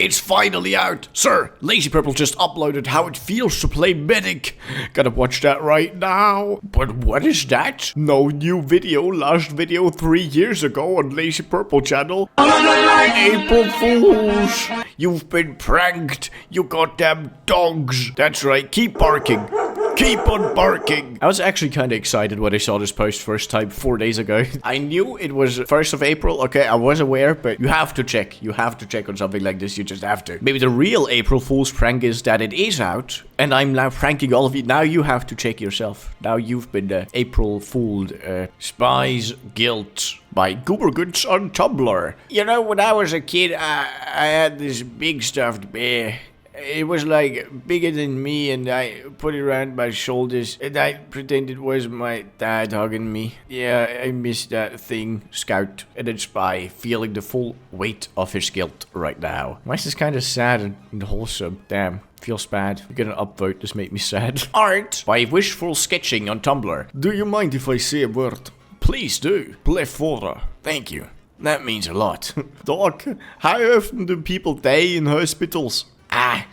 It's finally out. Sir, Lazy Purple just uploaded how it feels to play Medic. Gotta watch that right now. But what is that? No new video. Last video 3 years ago on Lazy Purple channel. April Fools. You've been pranked. You goddamn dogs. That's right. Keep barking. Keep on barking. I was actually kind of excited when I saw this post first time 4 days ago. I knew it was 1st of April. Okay, I was aware, but you have to check. You have to check on something like this. You just have to. Maybe the real April Fool's prank is that it is out, and I'm now pranking all of you. Now you have to check yourself. Now you've been April Fooled. Spies Guilt by Goobergoods on Tumblr. You know, when I was a kid, I had this big stuffed bear. It was like bigger than me, and I put it around my shoulders, and I pretended it was my dad hugging me. Yeah, I miss that thing, Scout, and then Spy, feeling the full weight of his guilt right now. Why is this kind of sad and wholesome? Damn. Feels bad. You're gonna upvote, this made me sad. Art by Wishful Sketching on Tumblr. Do you mind if I say a word? Please do. Plethora. Thank you. That means a lot. Doc, how often do people die in hospitals?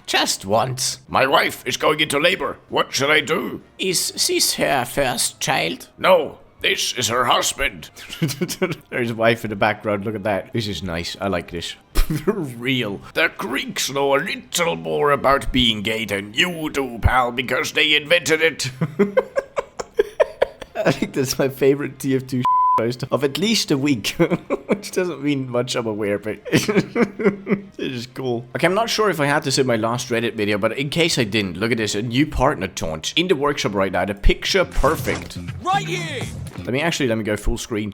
Just once. My wife is going into labor. What should I do? Is this her first child? No, this is her husband. There's a wife in the background. Look at that. This is nice. I like this. Real. The Greeks know a little more about being gay than you do, pal, because they invented it. I think that's my favorite TF2 post of at least a week, which doesn't mean much, I'm aware, but it is cool. Okay, I'm not sure if I had this in my last Reddit video, but in case I didn't, look at this, a new partner taunt in the workshop right now, the picture perfect. Right here! Let me go full screen.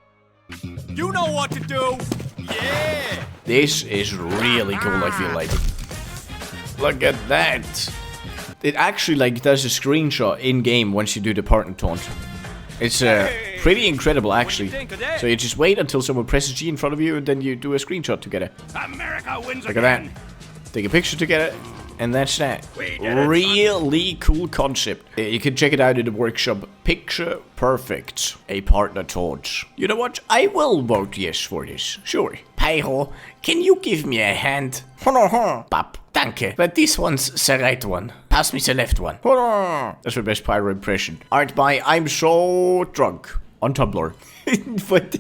You know what to do! Yeah! This is really cool, I feel like. Look at that. It actually like does a screenshot in-game once you do the partner taunt. It's pretty incredible, actually. So you just wait until someone presses G in front of you, and then you do a screenshot together. America wins Look at that. Take a picture together, and that's that. Really cool concept. You can check it out in the workshop. Picture perfect. A partner taunt. You know what? I will vote yes for this. Sure. Pyro, can you give me a hand? Pap. Danke. But this one's the right one. Pass me the left one. That's my best Pyro impression. Art by I'm So Drunk on Tumblr.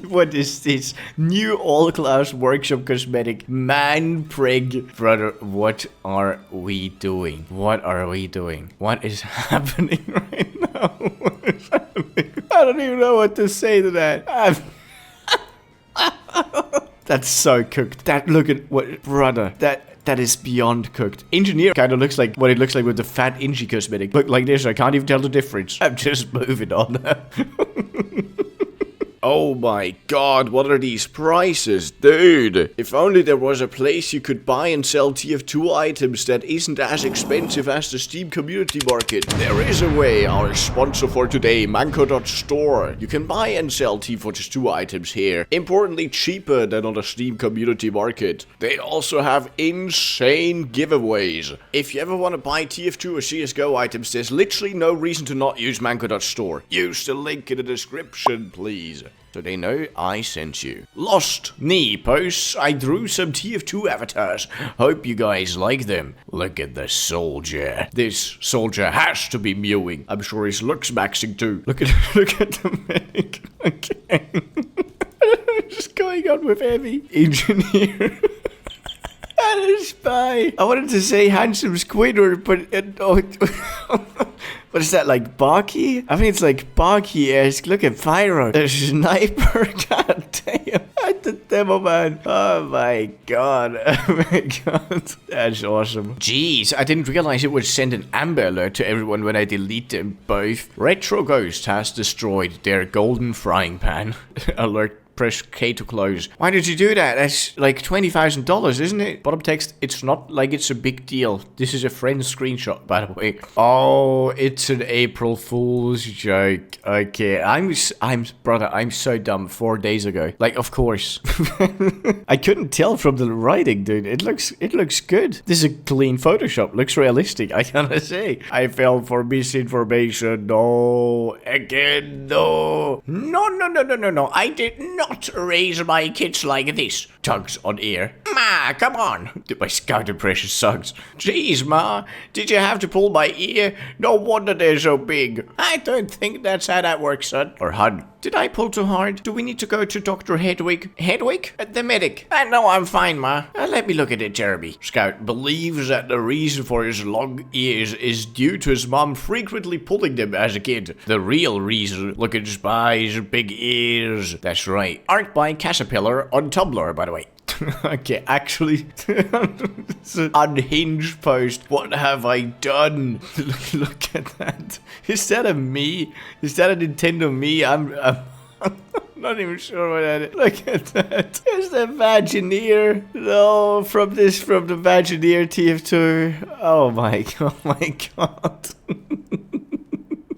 What is this? New all-class workshop cosmetic man prig. Brother, what are we doing? What are we doing? What is happening right now? What is happening? I don't even know what to say to that. That's so cooked. That, look at what, brother. That is beyond cooked. Engineer kind of looks like what it looks like with the fat Inji cosmetic. Look like this, I can't even tell the difference. I'm just moving on. Oh my god, what are these prices, dude? If only there was a place you could buy and sell TF2 items that isn't as expensive as the Steam community market. There is a way, our sponsor for today, Mannco.store. You can buy and sell TF2 items here, importantly cheaper than on the Steam community market. They also have insane giveaways. If you ever want to buy TF2 or CSGO items, there's literally no reason to not use Mannco.store. Use the link in the description, please. So they know I sent you. Lost Knee posts. I drew some TF2 avatars. Hope you guys like them. Look at the soldier. This soldier has to be mewing. I'm sure his looks maxing too. Look at the medic. Okay. Just going on with heavy. Engineer. And a spy. I wanted to say handsome Squidward, but what is that, like Baki? I think it's like Baki-esque. Look at Pyro. The sniper. God damn. The Demopan. Oh my god. Oh my god. That's awesome. Jeez, I didn't realize it would send an Amber Alert to everyone when I delete them both. Retro Ghost has destroyed their golden frying pan. Alert. Press K to close. Why did you do that? That's like $20,000, isn't it? Bottom text, it's not like it's a big deal. This is a friend's screenshot, by the way. Oh, it's an April Fool's joke. Okay, brother, I'm so dumb 4 days ago. Like, of course. I couldn't tell from the writing, dude. It looks good. This is a clean Photoshop. Looks realistic, I gotta say. I fell for misinformation. No. Again, no. No. I did not raise my kids like this. tugs on ear. Ma, come on. My scout impression sucks. Jeez, Ma, did you have to pull my ear? No wonder they're so big. I don't think that's how that works, son. Or hun. Did I pull too hard? Do we need to go to Dr. Hedwig? Hedwig? The medic. No, I'm fine, Ma. Let me look at it, Jeremy. Scout believes that the reason for his long ears is due to his mom frequently pulling them as a kid. The real reason, look at his eyes, big ears. That's right. Art by Caterpillar on Tumblr, by the way. Okay, actually, it's an unhinged post. What have I done? Look at that. Is that a me? Is that a Nintendo me? I'm not even sure what that is. Look at that. There's the Vagineer. No, from the Vagineer TF2. Oh my god.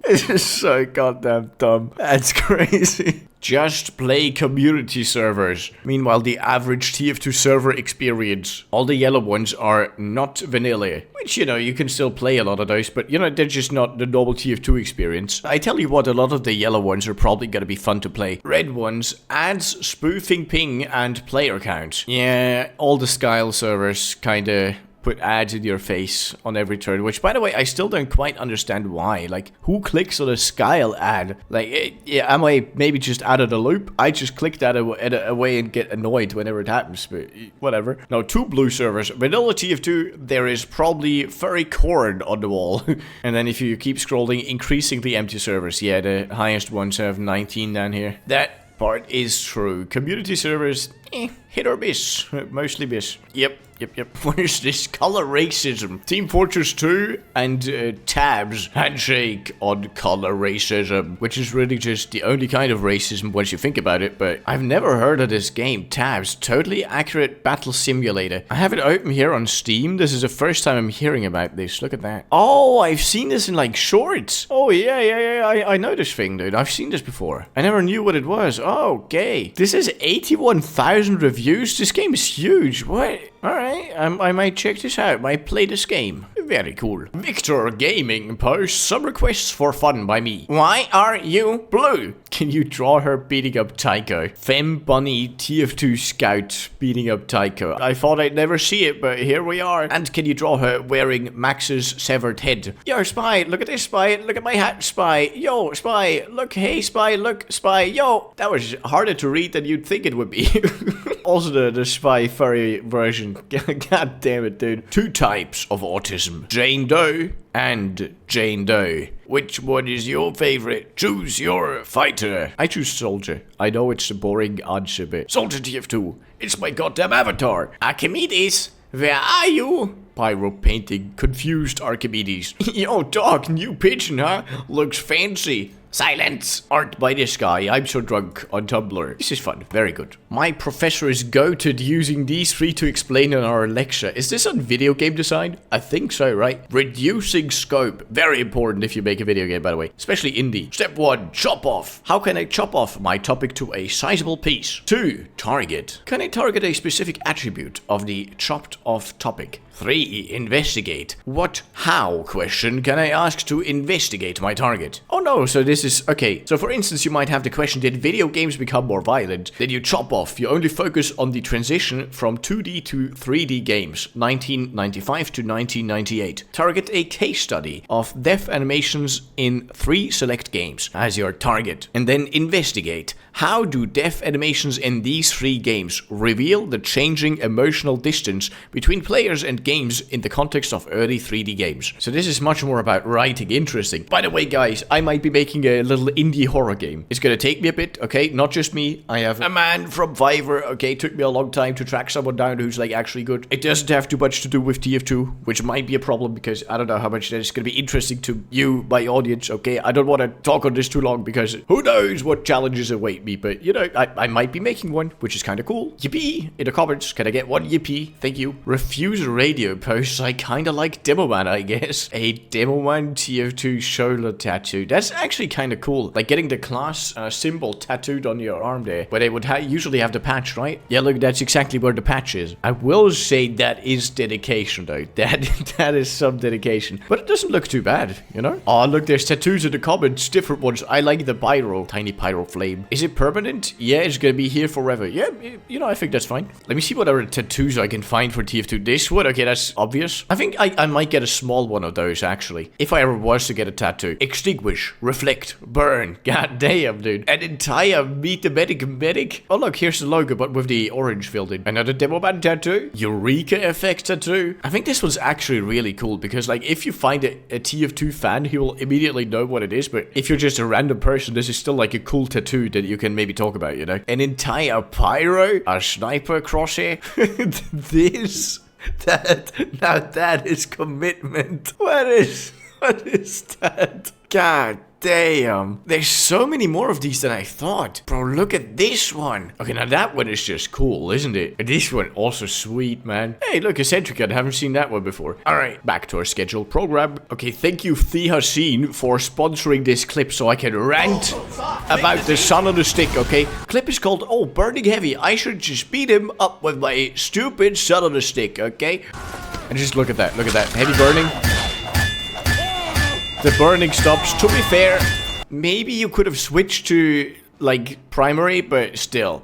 This is so goddamn dumb. That's crazy. Just play community servers. Meanwhile, the average TF2 server experience, all the yellow ones are not vanilla. Which, you know, you can still play a lot of those, but, you know, they're just not the normal TF2 experience. I tell you what, a lot of the yellow ones are probably gonna be fun to play. Red ones, ads, spoofing ping, and player count. Yeah, all the Skyle servers kinda put ads in your face on every turn, which, by the way, I still don't quite understand why. Like, who clicks on a Skyle ad? Like, yeah, am I maybe just out of the loop? I just click that away and get annoyed whenever it happens, but whatever. Now, 2 blue servers. Vanilla TF2, there is probably furry corn on the wall. And then if you keep scrolling, increasingly empty servers. Yeah, the highest ones have 19 down here. That part is true. Community servers, hit or miss. Mostly miss. Yep. What is this? Color racism. Team Fortress 2 and Tabs handshake on color racism, which is really just the only kind of racism once you think about it, but I've never heard of this game. Tabs, totally accurate battle simulator. I have it open here on Steam. This is the first time I'm hearing about this. Look at that. Oh, I've seen this in like shorts. Oh, yeah. I know this thing, dude. I've seen this before. I never knew what it was. Oh, okay. This is 81,000 reviews. This game is huge. What? Alright, I might check this out. Might play this game. Very cool. Victor Gaming posts some requests for fun by me. Why are you blue? Can you draw her beating up Tycho? Fem Bunny TF2 Scout beating up Tycho. I thought I'd never see it, but here we are. And can you draw her wearing Max's severed head? Yo, Spy, look at this, Spy. Look at my hat, Spy. Yo, Spy, look, hey, Spy, look, Spy. Yo, that was harder to read than you'd think it would be. Also the Spy furry version. God damn it, dude. 2 types of autism. Jane Doe and Jane Doe. Which one is your favorite? Choose your fighter. I choose Soldier. I know it's a boring answer, but Soldier TF2. It's my goddamn avatar. Archimedes, where are you? Pyro painting confused Archimedes. Yo, dog, new pigeon, huh? Looks fancy. Silence! Art by this guy, I'm so drunk, on Tumblr. This is fun, very good. My professor is goated using these 3 to explain in our lecture. Is this on video game design? I think so, right? Reducing scope. Very important if you make a video game, by the way. Especially indie. Step 1, chop off. How can I chop off my topic to a sizable piece? 2, target. Can I target a specific attribute of the chopped off topic? 3, investigate. What, how question can I ask to investigate my target? Oh no, so this is, okay. So for instance, you might have the question, did video games become more violent? Then you chop off. You only focus on the transition from 2D to 3D games, 1995 to 1998. Target a case study of death animations in 3 select games as your target. And then investigate. How do death animations in these 3 games reveal the changing emotional distance between players and games in the context of early 3D games? So this is much more about writing interesting. By the way, guys, I might be making a little indie horror game. It's gonna take me a bit, okay? Not just me. I have a man from Fiverr, okay? Took me a long time to track someone down who's like actually good. It doesn't have too much to do with TF2, which might be a problem because I don't know how much that is gonna be interesting to you, my audience, okay? I don't want to talk on this too long because who knows what challenges await me, but you know, I might be making one, which is kind of cool. Yippee! In the comments, can I get one yippee? Thank you. Refuse radio posts. I kind of like Demopan, I guess. A Demopan TF2 shoulder tattoo. That's actually kind of cool. Like getting the class symbol tattooed on your arm there, where they would usually have the patch, right? Yeah, look, that's exactly where the patch is. I will say that is dedication, though. That is some dedication. But it doesn't look too bad, you know? Oh, look, there's tattoos in the comments. Different ones. I like the pyro. Tiny pyro flame. Is it permanent? Yeah, it's gonna be here forever. Yeah, you know, I think that's fine. Let me see what other tattoos I can find for TF2. This one, okay, that's obvious. I think I might get a small one of those, actually. If I ever was to get a tattoo. Extinguish, reflect, burn. God damn, dude. An entire Meet the Medic. Oh, look, here's the logo, but with the orange filled in. Another Demopan tattoo. Eureka effect tattoo. I think this one's actually really cool because, like, if you find a TF2 fan, he will immediately know what it is. But if you're just a random person, this is still like a cool tattoo that you can maybe talk about, you know? An entire pyro, a sniper crosshair. Now that is commitment. What is that? God damn. There's so many more of these than I thought. Bro, look at this one. Okay, now that one is just cool, isn't it? And this one also sweet, man. Hey, look, a Sentry gun. Haven't seen that one before. All right, back to our scheduled program. Okay, thank you, Haseen, for sponsoring this clip so I can rant about the son of the stick, okay? Clip is called, oh, burning heavy. I should just beat him up with my stupid son of the stick, okay? And just look at that. Look at that. Heavy burning. The burning stops. To be fair, maybe you could have switched to, like, primary, but still.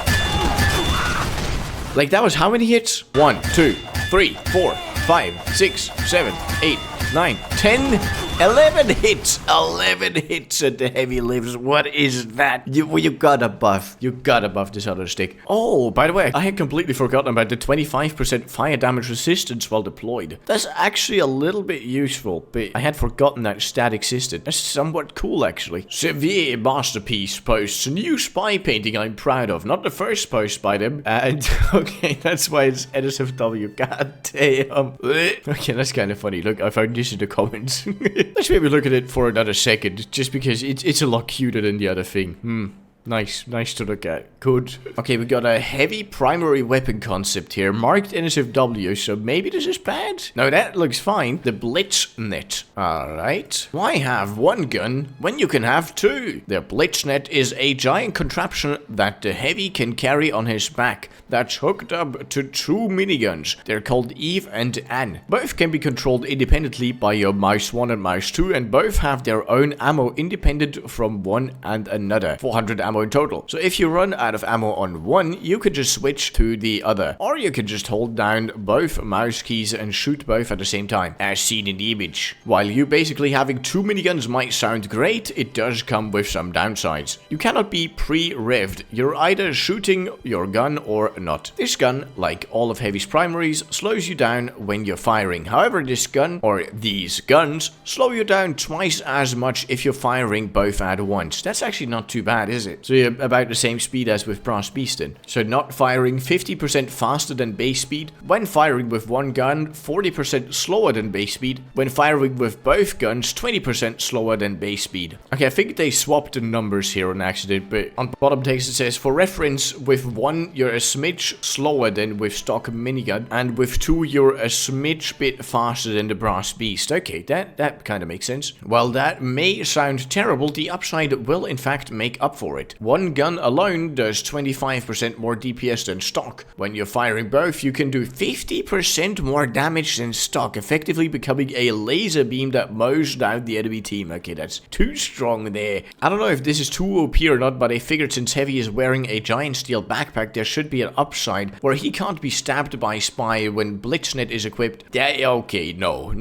Like, that was how many hits? 1, 2, 3, 4, 5, 6, 7, 8, 9, 10, 11 hits. 11 hits at the heavy lives. What is that? You gotta buff. You gotta buff this other stick. Oh, by the way, I had completely forgotten about the 25% fire damage resistance while deployed. That's actually a little bit useful, but I had forgotten that stat existed. That's somewhat cool, actually. Severe Masterpiece posts a new spy painting I'm proud of. Not the first post by them. And, okay, that's why it's NSFW. God damn. Okay, that's kind of funny. Look, I found this in the comments. Let's maybe look at it for another second, just because it's a lot cuter than the other thing. Nice to look at. Good. Okay, we got a heavy primary weapon concept here, marked NSFW, so maybe this is bad? No, that looks fine. The Blitznet. Alright. Why have one gun when you can have two? The Blitznet is a giant contraption that the heavy can carry on his back that's hooked up to two miniguns. They're called Eve and Anne. Both can be controlled independently by your mouse 1 and mouse 2, and both have their own ammo independent from one and another. 400 ammo in total. So if you run out of ammo on one, you could just switch to the other. Or you could just hold down both mouse keys and shoot both at the same time, as seen in the image. While you basically having two miniguns might sound great, it does come with some downsides. You cannot be pre-revved. You're either shooting your gun or not. This gun, like all of Heavy's primaries, slows you down when you're firing. However, this gun, or these guns, slow you down twice as much if you're firing both at once. That's actually not too bad, is it? So you're about the same speed as with Brass Beast then. So not firing 50% faster than base speed. When firing with one gun, 40% slower than base speed. When firing with both guns, 20% slower than base speed. Okay, I think they swapped the numbers here on accident, but on bottom text it says, for reference, with one you're a smidge slower than with stock minigun, and with two you're a smidge bit faster than the Brass Beast. Okay, that kind of makes sense. While that may sound terrible, the upside will in fact make up for it. One gun alone does 25% more DPS than stock. When you're firing both, you can do 50% more damage than stock, effectively becoming a laser beam that mows down the enemy team. Okay, that's too strong there. I don't know if this is too OP or not, but I figured since Heavy is wearing a giant steel backpack, there should be an upside where he can't be stabbed by spy when Blitznet is equipped. Yeah, okay, no,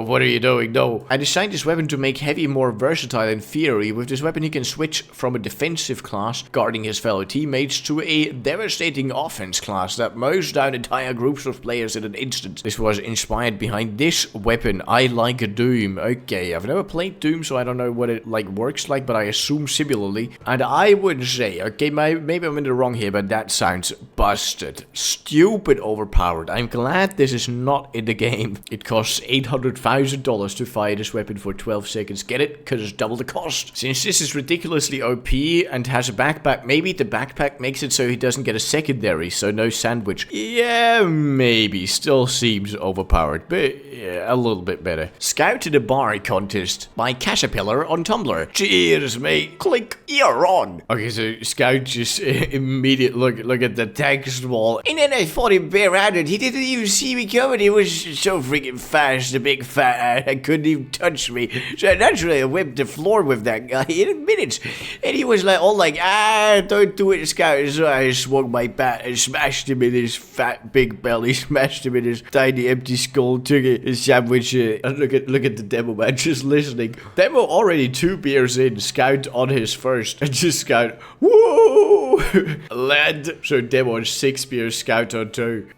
what are you doing? No. I designed this weapon to make Heavy more versatile in theory. With this weapon, he can switch from a defensive class, guarding his fellow teammates, to a devastating offense class that mows down entire groups of players in an instant. This was inspired behind this weapon. I like Doom. Okay, I've never played Doom, so I don't know what it works like, but I assume similarly. And I would say, okay, maybe I'm in the wrong here, but that sounds busted. Stupid overpowered. I'm glad this is not in the game. It costs $800,000 to fire this weapon for 12 seconds. Get it? Because it's double the cost. Since this is ridiculously OP and has a backpack, maybe the backpack makes it so he doesn't get a secondary, so no sandwich. Yeah, maybe. Still seems overpowered, but yeah, a little bit better. Scout to the Bar contest by Caterpillar on Tumblr. Cheers, mate. Click, you're on. Okay, so Scout just immediately look at the text wall. And then I fought him barehanded. He didn't even see me coming. He was so freaking fast, the big fat. I couldn't even touch me. So naturally I whipped the floor with that guy in minutes. And he was like all like, don't do it, Scout. So I swung my bat and smashed him in his fat big belly, smashed him in his tiny empty skull, took his sandwich. Look at the demo man just listening. Demo already 2 beers in, Scout on his first, and just Scout, woo! Land. So Demo on 6 beers, Scout on 2.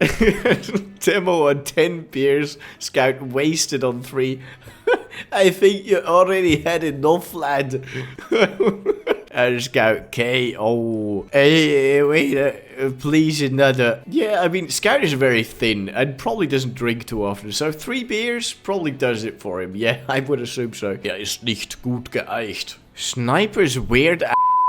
Demo on 10 beers, Scout wasted on 3. I think you already had enough, lad. And Scout KO. Hey, wait, please another. Yeah, I mean, Scout is very thin and probably doesn't drink too often. So 3 beers probably does it for him. Yeah, I would assume so. Ja, ist nicht gut geeicht. Sniper's weird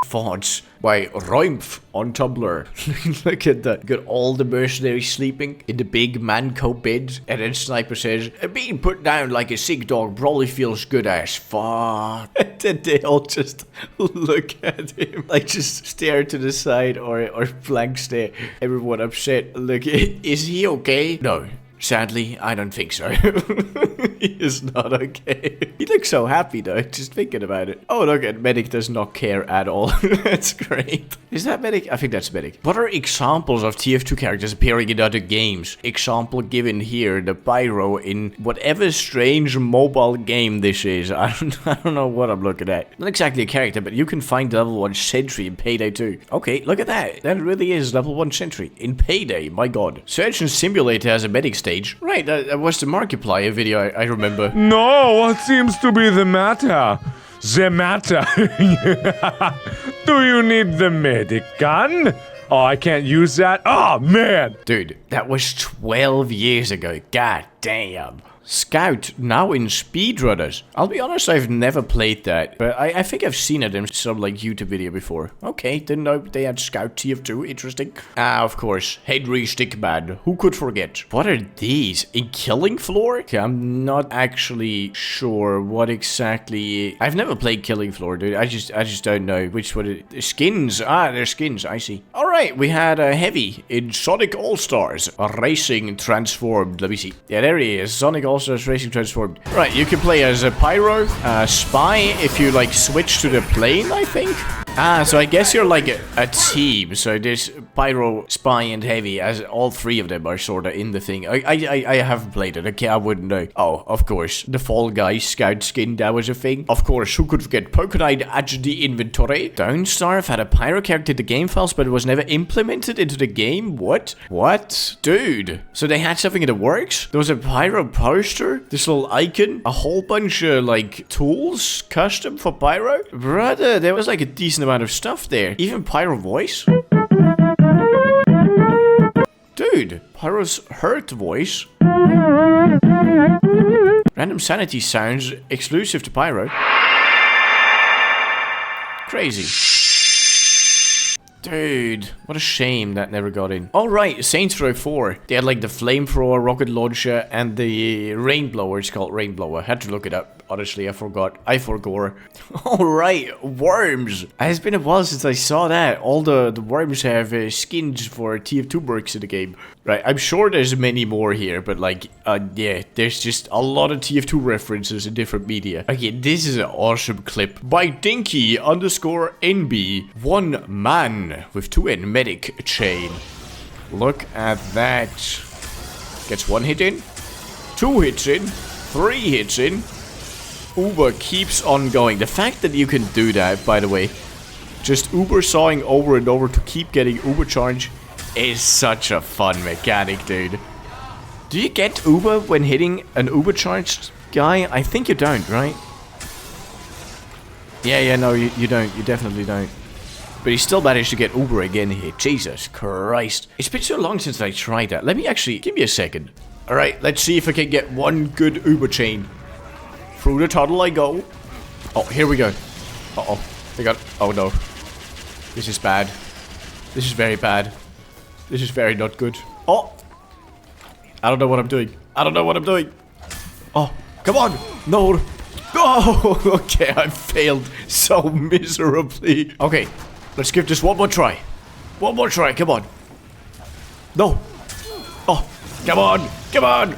fonts by Roimph on Tumblr. Look at that. Got all the mercenaries sleeping in the big Mannco bed. And then Sniper says, being put down like a sick dog probably feels good as fuck. And then they all just look at him. Like just stare to the side or blank stare. Everyone upset. Look, is he okay? No. Sadly, I don't think so. He is not okay. He looks so happy though, just thinking about it. Oh, look at Medic does not care at all. That's great. Is that Medic? I think that's Medic. What are examples of TF2 characters appearing in other games? Example given here, the Pyro in whatever strange mobile game this is. I don't know what I'm looking at. Not exactly a character, but you can find level 1 Sentry in Payday 2. Okay, look at that. That really is level 1 Sentry in Payday, my god. Search and Simulator has a Medic stage. Right, that was the Markiplier video, I remember. No, what seems to be the matter? The matter? Do you need the medic gun? Oh, I can't use that? Oh, man! Dude, that was 12 years ago. God damn. Scout, now in Speedrunners. I'll be honest, I've never played that, but I think I've seen it in some, like, YouTube video before. Okay, didn't know they had Scout TF2, interesting. Ah, of course, Henry Stickman, who could forget? What are these? In Killing Floor? Okay, I'm not actually sure what exactly... I've never played Killing Floor, dude, I just don't know which one it is. Skins, they're skins, I see. Alright, we had a Heavy in Sonic All-Stars, Racing Transformed, let me see. Yeah, there he is, Sonic All-Stars Racing Transformed. Right, you can play as a Pyro, Spy, if you like switch to the plane, I think. So I guess you're like a team. So there's Pyro, Spy, and Heavy, as all 3 of them are sorta in the thing. I haven't played it, okay, I wouldn't know. Oh, of course, the Fall Guy Scout skin, that was a thing. Of course, who could forget Pokenite at the inventory? Downstarve had a Pyro character in the game files, but it was never implemented into the game? What? What? Dude. So they had something in the works? There was a Pyro poster, this little icon, a whole bunch of, like, tools custom for Pyro? Brother, there was, like, a decent amount of stuff there. Even Pyro voice? Dude, Pyro's hurt voice. Random sanity sounds exclusive to Pyro. Crazy. Dude, what a shame that never got in. Alright, Saints Row 4. They had like the flamethrower, rocket launcher, and the rain blower. It's called rain blower. Had to look it up. Honestly, I forgot. I forgot. Alright, worms. It's been a while since I saw that. All the worms have skins for TF2 mercs in the game. Right, I'm sure there's many more here, but like, yeah, there's just a lot of TF2 references in different media. Okay, this is an awesome clip by Dinky_NB. One man with 2N medic chain. Look at that. Gets 1 hit in, 2 hits in, 3 hits in. Uber keeps on going. The fact that you can do that, by the way, just Uber sawing over and over to keep getting Uber charge is such a fun mechanic, dude. Do you get Uber when hitting an Uber charged guy? I think you don't, right? Yeah, no, you don't. You definitely don't. But he still managed to get Uber again here. Jesus Christ. It's been so long since I tried that. Let me actually... Give me a second. Alright, let's see if I can get one good Uber chain. Through the tunnel I go. Oh, here we go. Uh-oh. We got... Oh, no. This is bad. This is very bad. This is very not good. Oh! I don't know what I'm doing. I don't know what I'm doing. Oh, come on! No! Oh! Okay, I failed so miserably. Okay, let's give this one more try. One more try, come on. No! Oh, come on! Come on!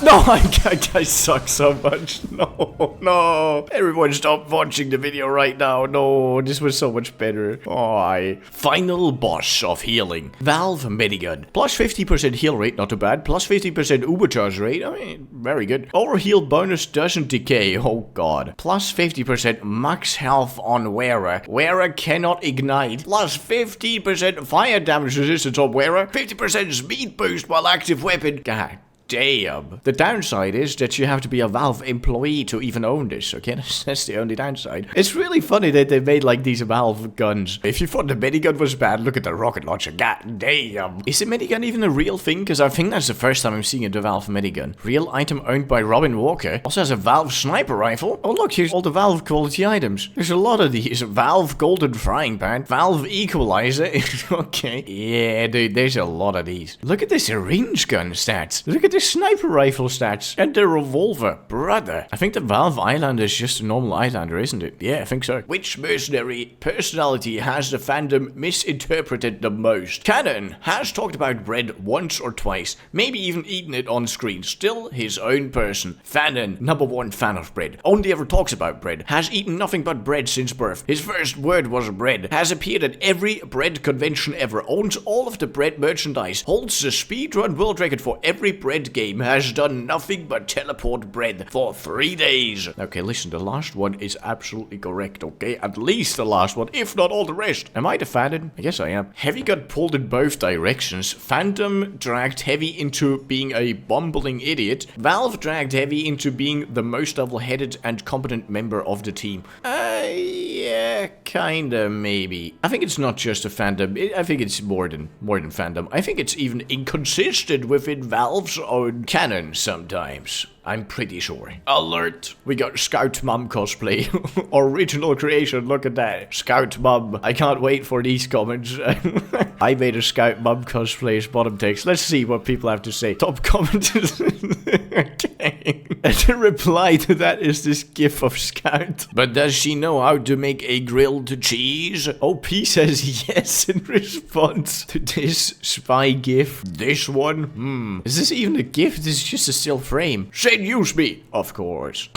No, I suck so much. No. Everyone stop watching the video right now. No, this was so much better. Oh, final boss of healing. Valve Minigun. Plus 50% heal rate, not too bad. Plus 50% uber charge rate. I mean, very good. Overheal bonus doesn't decay. Oh god. Plus 50% max health on wearer. Wearer cannot ignite. Plus 50% fire damage resistance on wearer. 50% speed boost while active weapon. God damn. The downside is that you have to be a Valve employee to even own this, okay? That's the only downside. It's really funny that they made like these Valve guns. If you thought the minigun was bad, look at the rocket launcher. God damn. Is the minigun even a real thing? Because I think that's the first time I'm seeing a Valve minigun. Real item owned by Robin Walker. Also has a Valve sniper rifle. Oh look, here's all the Valve quality items. There's a lot of these. Valve golden frying pan. Valve equalizer. Okay. Yeah, dude, there's a lot of these. Look at this range gun stats. Look at this sniper rifle stats and the revolver, brother. I think the Valve Islander is just a normal Islander, isn't it? Yeah, I think so. Which mercenary personality has the fandom misinterpreted the most? Cannon has talked about bread once or twice, maybe even eaten it on screen. Still his own person. Fanon, #1 fan of bread. Only ever talks about bread. Has eaten nothing but bread since birth. His first word was bread. Has appeared at every bread convention ever. Owns all of the bread merchandise. Holds the speedrun world record for every bread game. Has done nothing but teleport bread for 3 days. Okay, listen, the last one is absolutely correct, okay? At least the last one, if not all the rest. Am I the Fanon? I guess I am. Heavy got pulled in both directions. Phantom dragged Heavy into being a bumbling idiot. Valve dragged Heavy into being the most level-headed and competent member of the team. Yeah, kinda, maybe. I think it's not just a fandom. I think it's more than fandom. I think it's even inconsistent within Valve's own canon sometimes. I'm pretty sure. Alert! We got Scout Mom cosplay. Original creation, look at that. Scout Mom. I can't wait for these comments. I made a Scout Mom cosplay as bottom text. Let's see what people have to say. Top comment. Okay. And the reply to that is this gif of Scout. But does she know how to make a grilled cheese? OP says yes in response to this spy gif. This one? Is this even a gif? This is just a still frame. Use me, of course.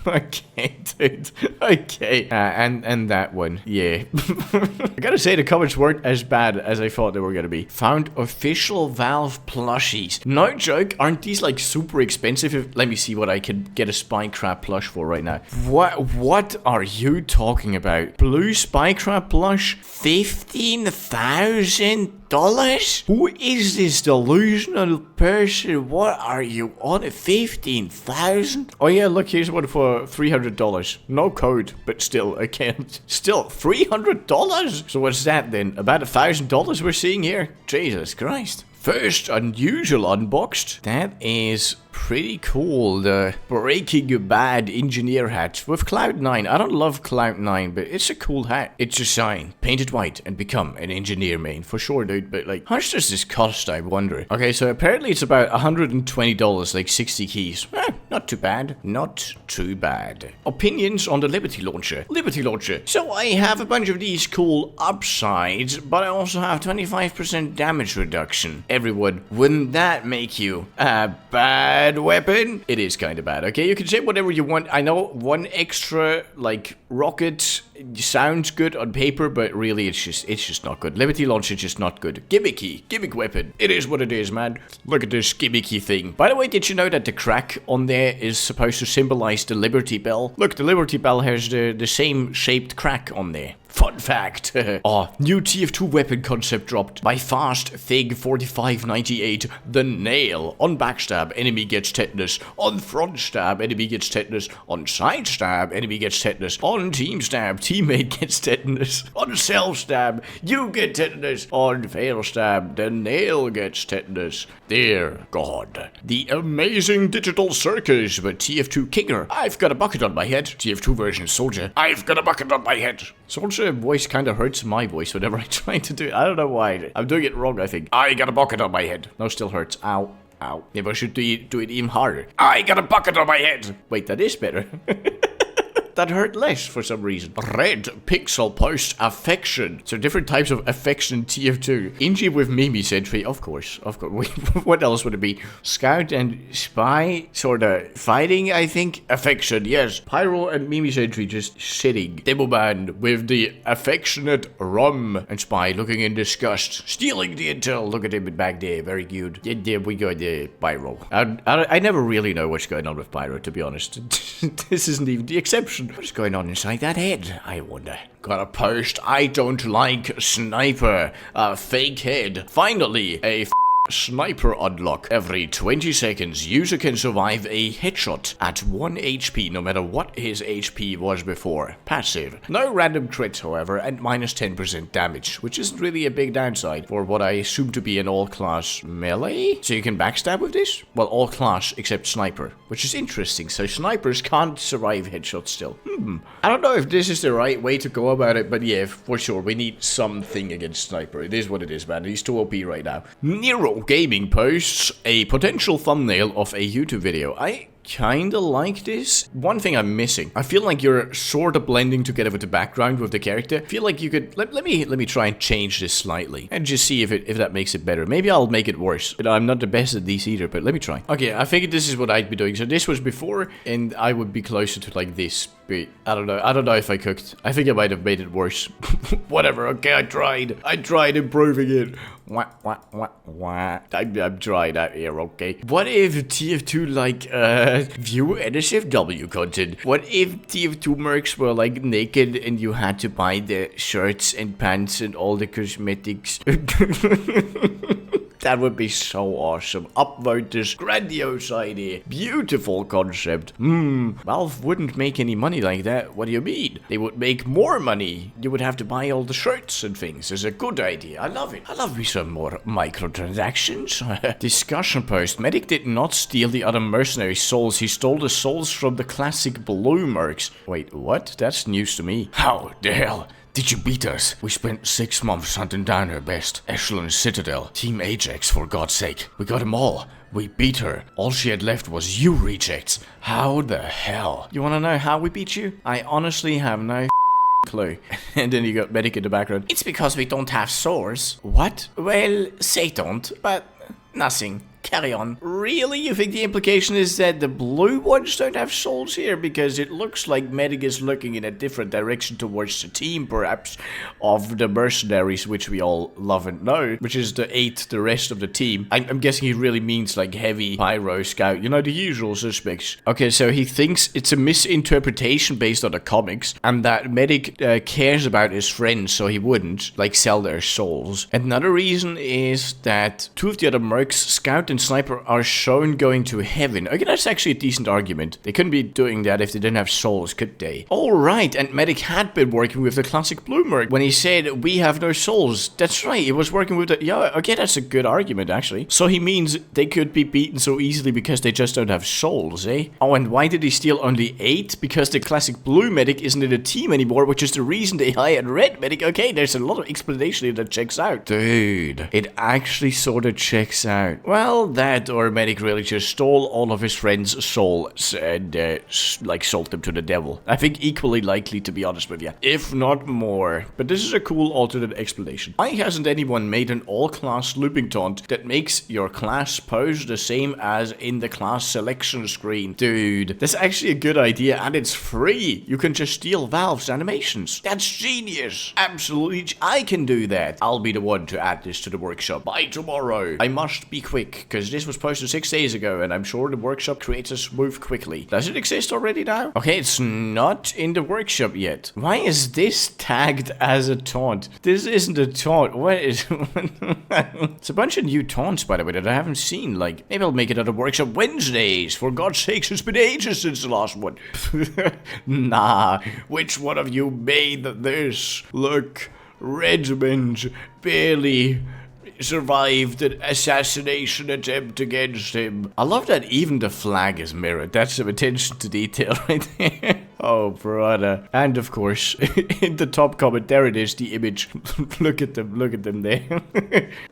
Okay, dude. Okay. And that one. Yeah. I gotta say, the comments weren't as bad as I thought they were gonna be. Found official Valve plushies. No joke. Aren't these like super expensive? Let me see what I can get a spy crab plush for right now. What are you talking about? Blue spy crab plush? $15,000? Who is this delusional person? What are you on? 15,000? Oh yeah, look, here's one for $300. No code, but still, okay. Still, $300? So what's that then? About $1,000 we're seeing here? Jesus Christ. First unusual unboxed. That is pretty cool. The Breaking Bad engineer hat with Cloud9. I don't love Cloud9, but it's a cool hat. It's a sign. Paint it white and become an engineer, main. For sure, dude. But like, how much does this cost, I wonder? Okay, so apparently it's about $120, like 60 keys. Not too bad. Not too bad. Opinions on the Liberty Launcher. Liberty Launcher. So I have a bunch of these cool upsides, but I also have 25% damage reduction. Everyone, wouldn't that make you a bad weapon? It is kind of bad, okay? You can say whatever you want. I know one extra, like, rocket sounds good on paper, but really it's just not good. Liberty Launcher is just not good. Gimmick weapon. It is what it is, man. Look at this gimmicky thing. By the way, did you know that the crack on there is supposed to symbolize the Liberty Bell? Look, the Liberty Bell has the same shaped crack on there. Fun fact. Oh, new TF2 weapon concept dropped by Fast Thing 4598. The nail. On backstab, enemy gets tetanus. On front stab, enemy gets tetanus. On side stab, enemy gets tetanus. On team stab, teammate gets tetanus. On self stab, you get tetanus. On fail stab, the nail gets tetanus. Dear God. The amazing digital circus with TF2 Kinger. I've got a bucket on my head. TF2 version Soldier. I've got a bucket on my head. Soldier voice kind of hurts my voice whenever I try to do it. I don't know why. I'm doing it wrong, I think. I got a bucket on my head. No, still hurts. Ow. Ow. Maybe I should do it even harder. I got a bucket on my head. Wait, that is better. that hurt less for some reason. Red pixel post affection. So different types of affection in TF2. Inji with Mimi Sentry, of course. What else would it be? Scout and Spy, sort of fighting, I think. Affection, yes. Pyro and Mimi Sentry just sitting. Demopan with the affectionate Rum and Spy looking in disgust. Stealing the intel. Look at him back there. Very good. Yeah, there we go, the Pyro. I never really know what's going on with Pyro, to be honest. This isn't even the exception. What's going on inside that head, I wonder? Got a post. I don't like sniper. Fake head. Finally, a sniper unlock. Every 20 seconds, user can survive a headshot at 1 HP, no matter what his HP was before. Passive. No random crits, however, and minus 10% damage, which isn't really a big downside for what I assume to be an all-class melee. So you can backstab with this? Well, all-class except sniper, which is interesting. So snipers can't survive headshots still. I don't know if this is the right way to go about it, but yeah, for sure, we need something against sniper. It is what it is, man. He's too OP right now. Nero Gaming posts a potential thumbnail of a YouTube video. I kinda like this. One thing I'm missing. I feel like you're sort of blending together with the background with the character. I feel like you could let me try and change this slightly and just see if that makes it better. Maybe I'll make it worse. But I'm not the best at these either, but let me try. Okay, I figured this is what I'd be doing. So this was before, and I would be closer to like this. But I don't know. I don't know if I cooked. I think I might have made it worse. Whatever. Okay, I tried improving it. I'm trying out here, okay? What if TF2 like view NSFW content? What if TF2 mercs were like naked and you had to buy the shirts and pants and all the cosmetics? That would be so awesome. Upvote this grandiose idea. Beautiful concept. Valve wouldn't make any money like that. What do you mean? They would make more money. You would have to buy all the shirts and things. It's a good idea. I love it. I love me some more microtransactions. Discussion post. Medic did not steal the other mercenary souls. He stole the souls from the classic blue mercs. Wait, what? That's news to me. How the hell did you beat us? We spent 6 months hunting down her best. Echelon Citadel. Team Ajax, for God's sake. We got them all. We beat her. All she had left was you rejects. How the hell? You wanna know how we beat you? I honestly have no clue. And then you got Medic in the background. It's because we don't have swords. What? Well, say don't, but nothing. Carry on. Really? You think the implication is that the blue ones don't have souls here? Because it looks like Medic is looking in a different direction towards the team, perhaps, of the mercenaries, which we all love and know, which is the rest of the team. I'm guessing he really means like heavy, pyro, scout, you know, the usual suspects. Okay, so he thinks it's a misinterpretation based on the comics, and that Medic cares about his friends, so he wouldn't, like, sell their souls. Another reason is that 2 of the other mercs, Scout and Sniper, are shown going to heaven. Okay, that's actually a decent argument. They couldn't be doing that if they didn't have souls, could they? Alright, and Medic had been working with the classic blue merc when he said, we have no souls. That's right, he was working with the... Yeah, okay, that's a good argument, actually. So he means they could be beaten so easily because they just don't have souls, eh? Oh, and why did he steal only 8? Because the classic blue medic isn't in the team anymore, which is the reason they hired red medic. Okay, there's a lot of explanation here that checks out. Dude, it actually sort of checks out. Well, that or medic really just stole all of his friends' souls and, like, sold them to the devil. I think equally likely, to be honest with you, if not more. But this is a cool alternate explanation. Why hasn't anyone made an all-class looping taunt that makes your class pose the same as in the class selection screen? Dude, that's actually a good idea, and it's free. You can just steal Valve's animations. That's genius. Absolutely, I can do that. I'll be the one to add this to the workshop by tomorrow. I must be quick, because this was posted 6 days ago, and I'm sure the workshop creators move quickly. Does it exist already now? Okay, it's not in the workshop yet. Why is this tagged as a taunt? This isn't a taunt. What is... It's a bunch of new taunts, by the way, that I haven't seen. Like, maybe I'll make it at the workshop Wednesdays. For God's sakes, it's been ages since the last one. Nah, which one of you made this? Look, Redmond barely survived an assassination attempt against him. I love that even the flag is mirrored. That's some attention to detail right there. Oh, brother. And of course, in the top comment, there it is, the image. Look at them there.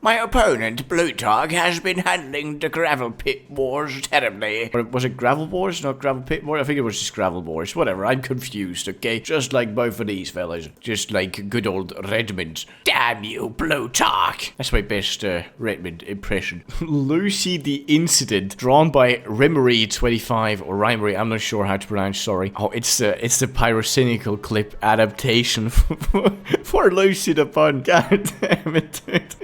My opponent, Blutarg, has been handling the gravel pit wars terribly. Or was it gravel wars, not gravel pit wars? I think it was just gravel wars. Whatever, I'm confused, okay? Just like both of these fellas. Just like good old Redmond. Damn you, Blutarg. That's my best Redmond impression. Lucy the Incident, drawn by Rimery25 or Rimery, I'm not sure how to pronounce, sorry. Oh, it's the pyrocynical clip adaptation for Lucy the Pun. God damn it, dude.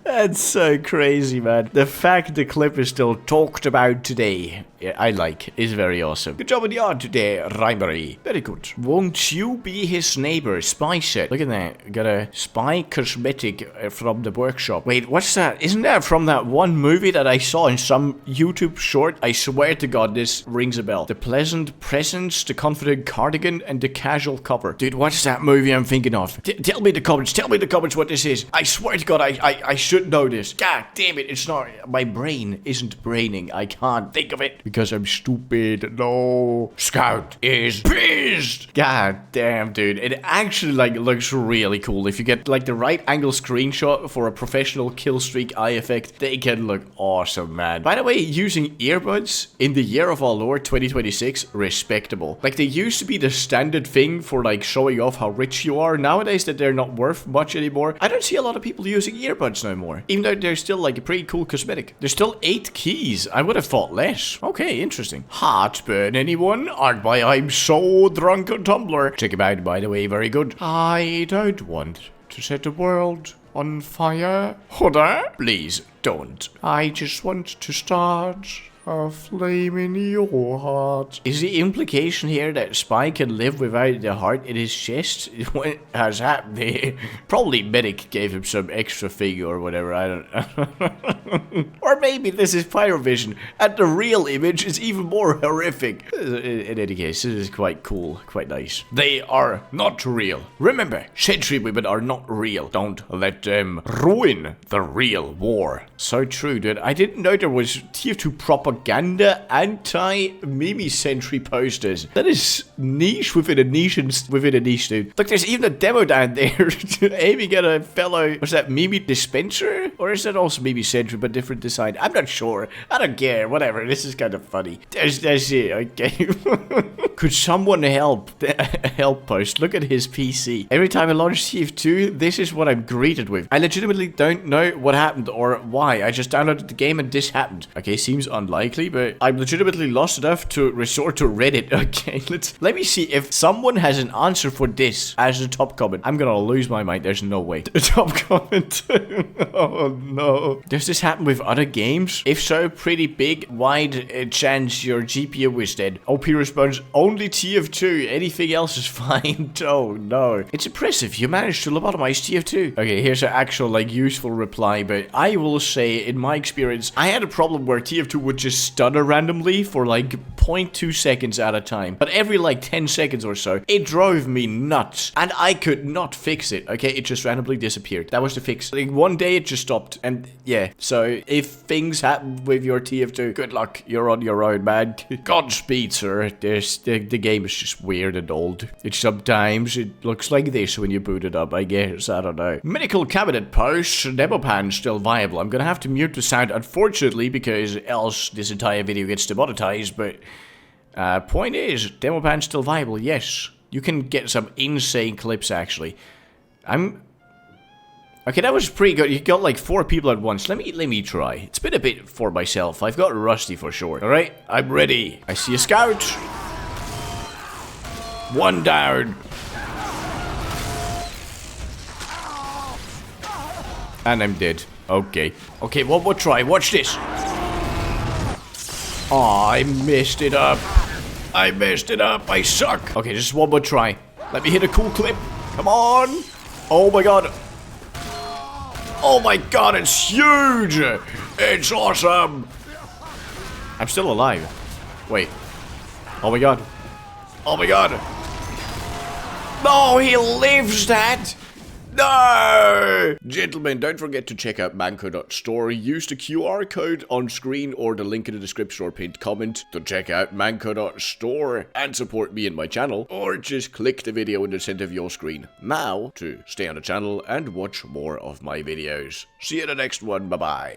That's so crazy, man. The fact the clip is still talked about today, I like, is very awesome. Good job on the art today, Rimery. Very good. Won't you be his neighbor? Spy set. Look at that. Got a spy cosmetic from the workshop. Wait, what's that? Isn't that from that one movie that I saw in some YouTube short? I swear to God, this rings a bell. The Pleasant Presence, the Confident Cardigan, and the Casual Cover. Dude, what's that movie I'm thinking of? Tell me in the comments. Tell me in the comments what this is. I swear to God, I should know this. God damn it, it's not. My brain isn't braining. I can't think of it because I'm stupid. No. Scout is pissed. God damn, dude. It actually like looks really cool. If you get like the right angle screenshot for a professional kill streak eye effect, they can look awesome, man. By the way, using earbuds in the year of our Lord 2026, respectable. Like they used to be the standard thing for like showing off how rich you are. Nowadays that they're not worth much anymore, I don't see a lot of people using earbuds no more. Even though they're still like a pretty cool cosmetic. There's still 8 keys. I would have thought less. Okay, interesting. Heartburn, anyone? Aren't why I'm so drunk on Tumblr. Check him out, by the way, very good. I don't want to set the world on fire. Hold on. Please don't. I just want to start a flame in your heart. Is the implication here that Spy can live without the heart in his chest? What has happened there? Probably Medic gave him some extra thing or whatever, I don't Or maybe this is Pyrovision, and the real image is even more horrific. In any case, this is quite cool, quite nice. They are not real. Remember, Sentry women are not real. Don't let them ruin the real war. So true, dude. I didn't know there was TF2 propaganda anti-Mimi Sentry posters. That is niche within a niche within a niche, dude. Look, there's even a demo down there aiming at a fellow. Was that Mimi Dispenser? Or is that also Mimi Sentry but different design? I'm not sure. I don't care. Whatever. This is kind of funny. There's it. Okay. Could someone help? Help post. Look at his PC. Every time I launch TF2, this is what I'm greeted with. I legitimately don't know what happened or why. I just downloaded the game and this happened. Okay, seems unlikely, but I'm legitimately lost enough to resort to Reddit. Okay, let me see if someone has an answer for this as the top comment. I'm gonna lose my mind. There's no way. The top comment. Oh no. Does this happen with other games? If so, pretty big. Wide chance your GPU is dead. OP responds, only TF2. Anything else is fine. Oh no. It's impressive. You managed to lobotomize TF2. Okay, here's an actual like useful reply, but I will say in my experience, I had a problem where TF2 would just stutter randomly for like 0.2 seconds at a time. But every like 10 seconds or so, it drove me nuts. And I could not fix it, okay? It just randomly disappeared. That was the fix. Like one day it just stopped. And yeah, so if things happen with your TF2, good luck. You're on your own, man. Godspeed, sir. The game is just weird and old. Sometimes it looks like this when you boot it up, I guess. I don't know. Medical cabinet post. Demopan still viable. I'm gonna have to mute the sound, unfortunately, because else this entire video gets demonetized, but point is, Demopan's still viable, yes. You can get some insane clips, actually. Okay, that was pretty good. You got like 4 people at once. Let me try. It's been a bit for myself. I've got rusty for sure. Alright, I'm ready. I see a scout. 1 down. And I'm dead. Okay. Okay, one more try. Watch this. Oh, I messed it up. I messed it up. I suck. Okay, just one more try. Let me hit a cool clip. Come on. Oh my god. Oh my god, it's huge. It's awesome. I'm still alive. Wait. Oh my god. Oh my god. No, he lives that. No! Gentlemen, don't forget to check out Mannco.store. Use the QR code on screen or the link in the description or pinned comment to check out Mannco.store and support me and my channel, or just click the video in the center of your screen now to stay on the channel and watch more of my videos. See you in the next one, bye bye.